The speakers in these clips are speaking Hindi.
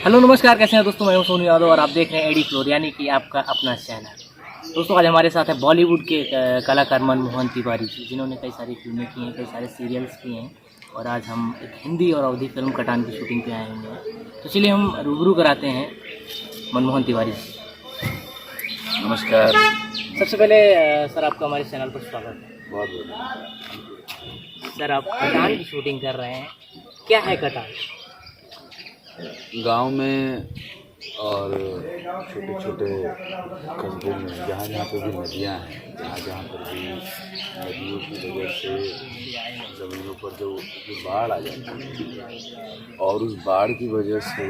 हेलो नमस्कार, कैसे हैं दोस्तों। मैं हूं सोनू यादव और आप देख रहे हैं एडी फ्लोर यानी कि आपका अपना चैनल। दोस्तों आज हमारे साथ है बॉलीवुड के कलाकार मनमोहन तिवारी जी, जिन्होंने कई सारी फिल्में की हैं, कई सारे सीरियल्स किए हैं और आज हम एक हिंदी और अवधी फिल्म कटान की शूटिंग पे आए हुए हैं। तो चलिए हम रूबरू कराते हैं मनमोहन तिवारी जी। नमस्कार। सबसे पहले सर आपका हमारे चैनल पर स्वागत है। बहुत बहुत सर आप कटान की शूटिंग कर रहे हैं, क्या है कटान? गांव में और छोटे छोटे कस्बों में जहाँ जहाँ पर भी नदियाँ हैं, जहाँ पर भी नदियों की वजह से ज़मीनों पर जो बाढ़ आ जाती है और उस बाढ़ की वजह से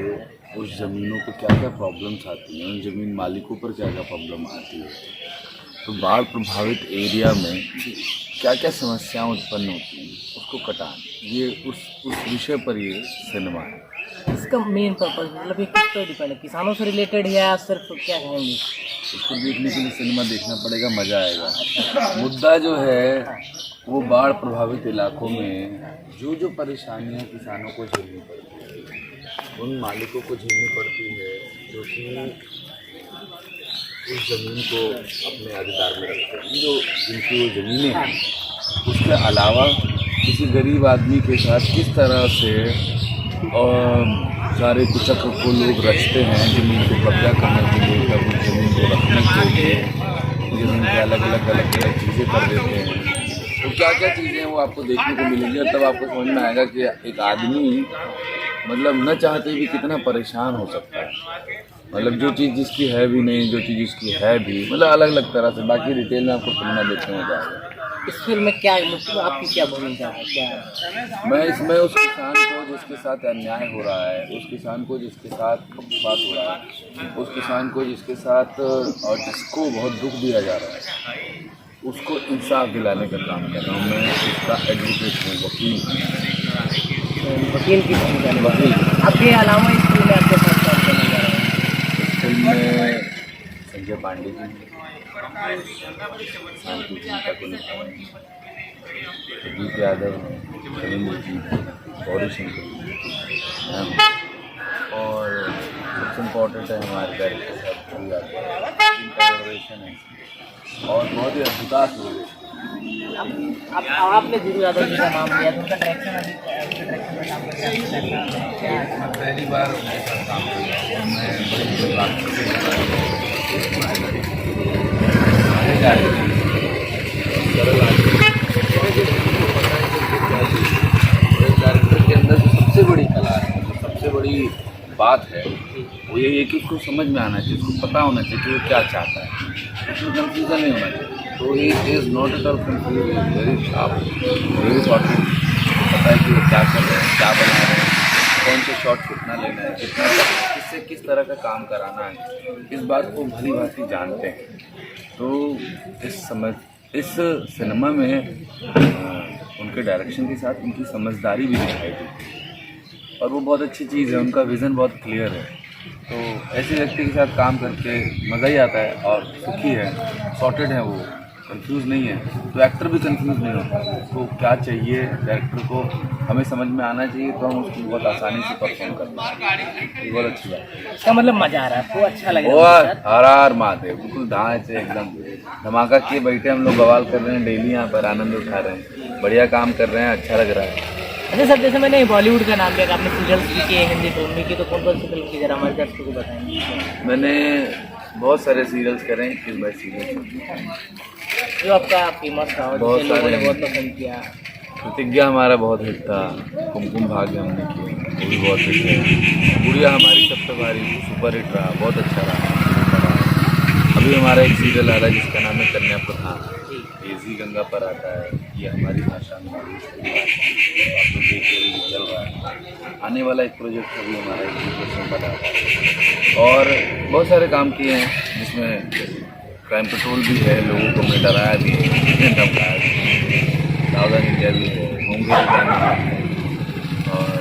उस ज़मीनों को क्या क्या प्रॉब्लम्स आती हैं, उन ज़मीन मालिकों पर क्या क्या प्रॉब्लम आती है, तो बाढ़ प्रभावित एरिया में क्या क्या समस्याएं उत्पन्न होती हैं, उसको कटान, ये उस विषय पर ये सिनेमा है। इसका मेन पर्पज मतलब ये किस पर डिपेंड है, किसानों से रिलेटेड या सिर्फ क्या कहेंगे? उसको देखने के लिए सिनेमा देखना पड़ेगा, मज़ा आएगा। मुद्दा जो है वो बाढ़ प्रभावित इलाकों में जो परेशानियां किसानों को झेलनी पड़ती है, उन मालिकों को झेलनी पड़ती है जो कि उस ज़मीन को अपने अधिकार में रखते हैं, जो जिनकी वो ज़मीनें हैं। उसके अलावा किसी गरीब आदमी के साथ किस तरह से सारे कुचक्र को लोग रचते हैं ज़मीन को कब्जा करने के लिए, कभी ज़मीन को रखने के लिए, ज़मीन के अलग अलग चीज़ें कर देते हैं। तो क्या क्या चीज़ें हैं वो आपको देखने को मिलेंगी और तब आपको समझ में आएगा कि एक आदमी मतलब न चाहते भी कितना परेशान हो सकता है। मतलब जो चीज़ जिसकी है भी नहीं, जो चीज़ जिसकी है भी, मतलब अलग अलग तरह से। बाकी डिटेल में आपको फिल्म देखने में जाएगा। इस फिल्म में क्या मतलब आपकी क्या भूमिका है, क्या है? मैं इसमें उस किसान को जिसके साथ अन्याय हो रहा है, उस किसान को जिसके साथ पक्षपात हो रहा है, उस किसान को जिसके साथ और जिसको बहुत दुख दिया जा रहा है, उसको इंसाफ दिलाने का काम कर रहा हूँ। मैं उसका एडवोकेट हूँ, वकील हूँ। वकील की भूमिका है। वकील। आपके अलावा इस फिल्म में आपके साथ काम करने जा रहे हैं? इस फिल्म में संजय पांडे जी, शांति जी का को निभाए, प्रदीप यादव, रविंद्र जी, गौरी शंकर और सबसे इम्पोर्टेंट है हमारे डायरेक्टर साहब भी आते हैं, जिनका निर्देशन है और बहुत ही अद्भुत निर्देशन। आपने गुरु यादव जी का नाम लिया, तो उनका डायरेक्शन अभी डायरेक्शन में काम करते हैं। पहली बार उनके साथ काम किया, डायरेक्टर के अंदर जो सबसे बड़ी कला है, जो सबसे बड़ी बात है वो यही है कि उसको समझ में आना चाहिए, उसको पता होना चाहिए कि वो क्या चाहता है, उसमें कंफ्यूजन नहीं होना चाहिए। तो he is not at all confuse, very sharp, very sorted. पता है कि वो क्या कर रहे हैं, क्या बना रहे हैं, कौन से शॉट कितना लेना है, कितना किससे किस तरह का काम कराना है, इस बात को भली भांति जानते हैं। तो इस सिनेमा में उनके डायरेक्शन के साथ उनकी समझदारी भी दिखाई दी और वो बहुत अच्छी चीज़ है। उनका विज़न बहुत क्लियर है, तो ऐसे व्यक्ति के साथ काम करके मज़ा ही आता है और सुखी है, सॉर्टेड है, वो कंफ्यूज नहीं है, तो एक्टर भी कंफ्यूज नहीं होता। उसको क्या चाहिए, डायरेक्टर को हमें समझ में आना चाहिए, तो हम उसको बहुत आसानी से परफॉर्म करते हैं। ये बहुत अच्छी बात है। इसका मतलब मजा आ रहा है आपको, अच्छा लग रहा है? हर हर माते बिल्कुल धाँच से एकदम धमाका किए बैठे हम लोग, बवाल कर रहे हैं, डेली यहाँ पर आनंद उठा रहे हैं, बढ़िया काम कर रहे हैं, अच्छा लग रहा है। अच्छा सर, जैसे मैंने बॉलीवुड का नाम लिया, आपने सीरियल्स भी किए, हिंदी फिल्म भी की, तो कौन कौन सी फिल्म की जरा हमारे दर्शकों को बताएंगे? मैंने बहुत सारे सीरियल्स करे हैं, 21 सीरियल्स जो आपका फेमस था और बहुत जिसे लोगों ने सारे बहुत पसंद किया। प्रतिज्ञा हमारा बहुत हिट था, कुमकुम भाग्य हमने किया, वो भी बहुत हिट है। गुड़िया हमारी सबसे भारी सुपर हिट रहा, बहुत अच्छा रहा। अभी हमारा एक सीरियल आ रहा है जिसका नाम है कन्या प्रधान, ये जी गंगा पर आता है, ये हमारी भाषा में आप लोग देख रहे चल रहा है। आने वाला एक प्रोजेक्ट अभी हमारा एक बना है और बहुत सारे काम किए हैं जिसमें क्राइम पेट्रोल भी है, लोगों को मैं डराया भी है, धमकाया भी, सावधान इंडिया भी है, होंगे और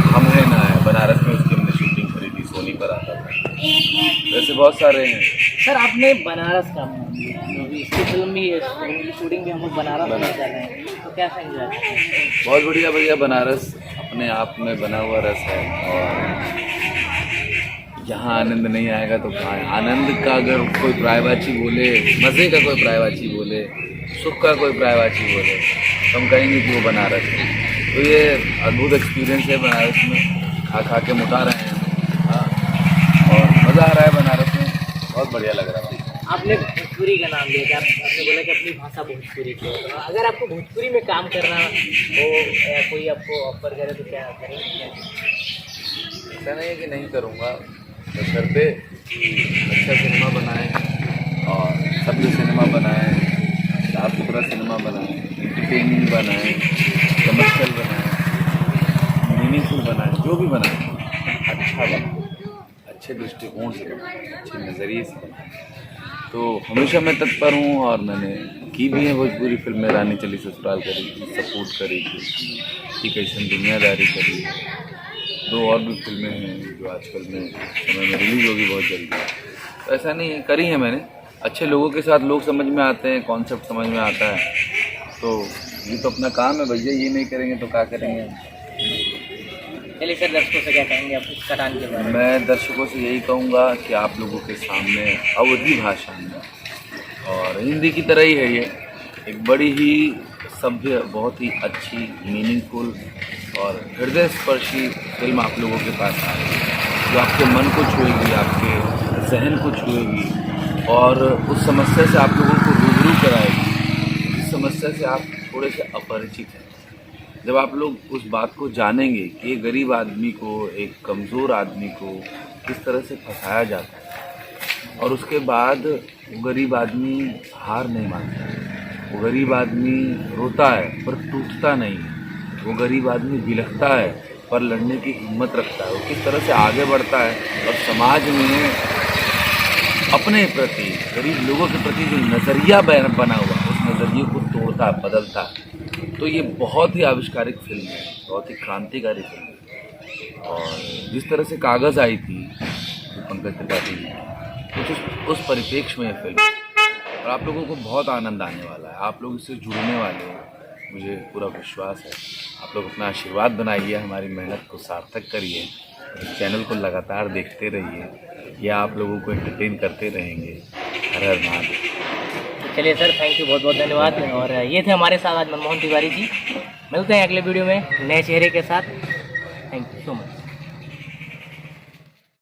हम है ना है बनारस में, उसकी हमने शूटिंग करी थी, सोनी पर आता था। वैसे बहुत सारे हैं। सर आपने बनारस का नाम लिया, तो इसकी फिल्म भी शूटिंग भी हम लोग बनारस में कर रहे हैं, तो कैसा एंजॉय? बहुत बढ़िया भैया, बनारस अपने आप में बना हुआ रस है, और यहाँ आनंद नहीं आएगा तो कहाँ है। आनंद का अगर कोई पर्यायवाची बोले, मज़े का कोई पर्यायवाची बोले, सुख का कोई पर्यायवाची बोले, तो हम कहेंगे कि वो बनारस है। तो ये अद्भुत एक्सपीरियंस है बनारस में, खा खा के मोटा रहे हैं। हाँ, और मज़ा आ रहा है बनारस में, बहुत बढ़िया लग रहा है। आपने भोजपुरी का नाम लिया, आपने बोला कि अपनी भाषा भोजपुरी की है। तो अगर आपको भोजपुरी में काम करना हो या कोई आपको ऑफर करे तो क्या करेंगे? ऐसा नहीं है कि नहीं करूँगा, बशर्ते अच्छा सिनेमा बनाएं और सभ्य सिनेमा बनाएं, साफ सुथरा सिनेमा बनाएं, एंटरटेनिंग बनाएं, कमर्शियल बनाएं, मीनिंगफुल बनाएं, जो भी बनाएं अच्छा बनाएं, अच्छे दृष्टिकोण से बनाएं, अच्छे नज़रिए से बनाएं। तो हमेशा मैं तत्पर हूँ, और मैंने की भी है भोजपुरी फिल्में। रानी चली ससुराल करी थी, सपोर्ट करी थी, कैसन दुनियादारी करी, 2 और भी फिल्में हैं जो आजकल में समय में रिलीज़ होगी बहुत जल्दी। तो ऐसा नहीं है, करी है मैंने। अच्छे लोगों के साथ लोग समझ में आते हैं, कॉन्सेप्ट समझ में आता है, तो ये तो अपना काम है भैया, ये नहीं करेंगे तो क्या करेंगे। चलिए सर, दर्शकों से क्या कहेंगे आप इस कटान के बारे में? मैं दर्शकों से यही कहूँगा कि आप लोगों के सामने अवधी भाषा में, और हिंदी की तरह ही है ये, एक बड़ी ही सभ्य, बहुत ही अच्छी, मीनिंगफुल और हृदय स्पर्शी फिल्म आप लोगों के पास आ रही है, जो आपके मन को छुएगी, आपके जहन को छुएगी, और उस समस्या से आप लोगों को रूबरू कराएगी जिस समस्या से आप थोड़े से अपरिचित हैं। जब आप लोग उस बात को जानेंगे कि एक गरीब आदमी को, एक कमज़ोर आदमी को किस तरह से फंसाया जाता है, और उसके बाद वो गरीब आदमी हार नहीं मानता, वो गरीब आदमी रोता है पर टूटता नहीं, वो गरीब आदमी बिलखता है पर लड़ने की हिम्मत रखता है, वो किस तरह से आगे बढ़ता है और समाज में अपने प्रति, गरीब लोगों के प्रति जो नज़रिया बना हुआ है, उस नज़रिए को तोड़ता है, बदलता है। तो ये बहुत ही आविष्कारिक फिल्म है, बहुत ही क्रांतिकारी फिल्म है। और जिस तरह से कागज़ आई थी पंकज त्रिपाठी जी, कुछ उस परिप्रेक्ष्य में ये फिल्म, और आप लोगों को बहुत आनंद आने वाला है, आप लोग इससे जुड़ने वाले हैं, मुझे पूरा विश्वास है। आप लोग अपना आशीर्वाद बनाइए, हमारी मेहनत को सार्थक करिए, चैनल को लगातार देखते रहिए, या आप लोगों को एंटरटेन करते रहेंगे। हर हर महादेव। चलिए सर, थैंक यू, बहुत बहुत धन्यवाद। और ये थे हमारे साथ आज मनमोहन तिवारी जी। मिलते हैं अगले वीडियो में नए चेहरे के साथ। Thank you so much.